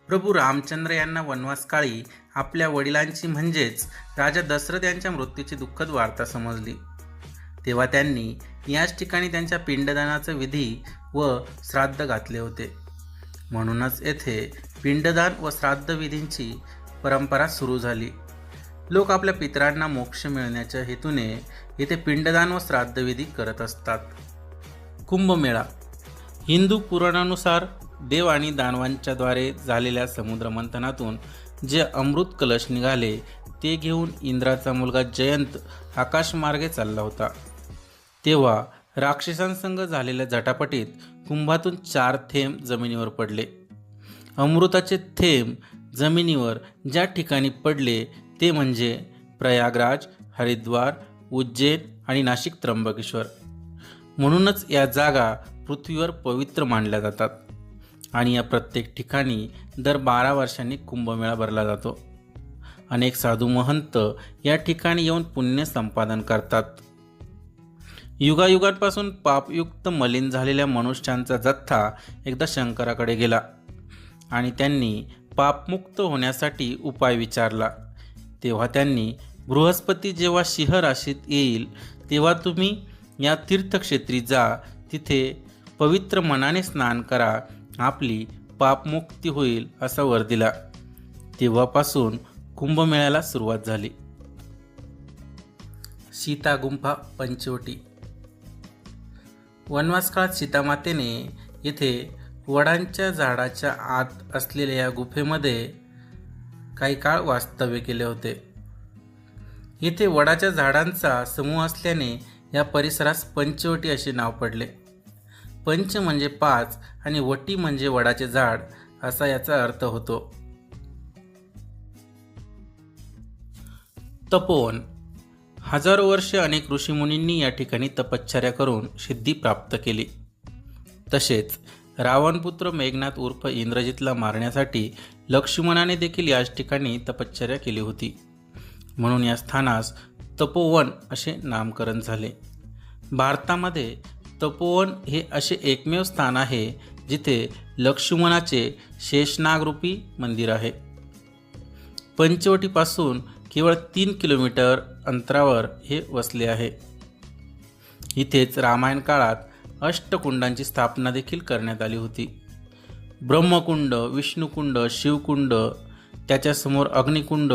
प्रभू रामचंद्र यांना वनवासकाळी आपल्या वडिलांची म्हणजेच राजा दशरथ यांच्या मृत्यूची दुःखद वार्ता समजली. तेव्हा त्यांनी याच ठिकाणी त्यांच्या पिंडदानाचे विधी व श्राद्ध घातले होते. म्हणूनच येथे पिंडदान व श्राद्ध विधींची परंपरा सुरू झाली. लोक आपल्या पितरांना मोक्ष मिळण्याच्या हेतूने येथे पिंडदान व श्राद्धविधी करत असतात. कुंभमेळा हिंदू पुराणानुसार देव आणि दानवांच्या द्वारे झालेल्या समुद्रमंथनातून जे अमृत कलश निघाले ते घेऊन इंद्राचा मुलगा जयंत आकाशमार्गे चालला होता. तेव्हा राक्षसांसंग झालेल्या झटापटीत कुंभातून 4 थेंब जमिनीवर पडले. अमृताचे थेंब जमिनीवर ज्या ठिकाणी पडले ते म्हणजे प्रयागराज, हरिद्वार, उज्जैन आणि नाशिक त्र्यंबकेश्वर. म्हणूनच या जागा पृथ्वीवर पवित्र मानल्या जातात आणि या प्रत्येक ठिकाणी दर 12 वर्षांनी कुंभमेळा भरला जातो. अनेक साधू महंत या ठिकाणी येऊन पुण्य संपादन करतात. युगायुगांपासून पापयुक्त मलिन झालेल्या मनुष्यांचा जथ्था एकदा शंकराकडे गेला आणि त्यांनी पापमुक्त होण्यासाठी उपाय विचारला. तेव्हा त्यांनी बृहस्पती जेव्हा सिंह राशीत येईल तेव्हा तुम्ही या तीर्थक्षेत्री जा, तिथे पवित्र मनाने स्नान करा, आपली पापमुक्ती होईल असा वर दिला. तेव्हापासून कुंभमेळ्याला सुरुवात झाली. सीता गुंफा पंचवटी. वनवास काळात सीतामातेने येथे वडांच्या झाडाच्या आत असलेल्या या गुफेमध्ये काही काळ वास्तव्य केले होते. येथे वडाच्या झाडांचा समूह असल्याने या परिसरास पंचवटी असे नाव पडले. पंच म्हणजे 5 आणि वटी म्हणजे वडाचे झाड असा याचा अर्थ होतो. तपोवन. हजारो वर्षे अनेक ऋषीमुनींनी या ठिकाणी तपश्चर्या करून सिद्धी प्राप्त केली. तसेच रावणपुत्र मेघनाथ उर्फ इंद्रजितला मारण्यासाठी लक्ष्मणाने देखील याच ठिकाणी तपश्चर्या केली होती. म्हणून या स्थानास तपोवन असे नामकरण झाले. भारतामध्ये तपोवन हे असे एकमेव स्थान आहे जिथे लक्ष्मणाचे शेषनागरूपी मंदिर आहे. पंचवटीपासून केवळ 3 किलोमीटर अंतरावर हे वसले आहे. इथेच रामायण काळात अष्टकुंडांची स्थापना देखील करण्यात आली होती. ब्रह्मकुंड, विष्णुकुंड, शिवकुंड, त्याच्यासमोर अग्निकुंड,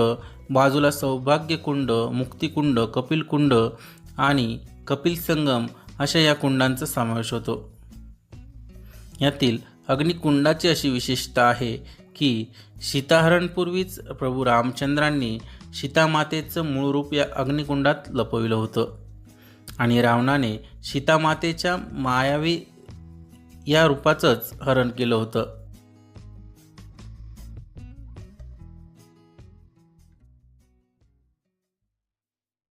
बाजूला सौभाग्यकुंड, मुक्तिकुंड, कपिलकुंड आणि कपिल संगम अशा या कुंडांचा समावेश होतो. यातील अग्निकुंडाची अशी विशेषता आहे की सीताहरणपूर्वीच प्रभू रामचंद्रांनी सीतामातेचं मूळ रूप या अग्निकुंडात लपविलं होतं आणि रावणाने सीतामातेच्या मायावी या रूपाचंच हरण केलं होतं.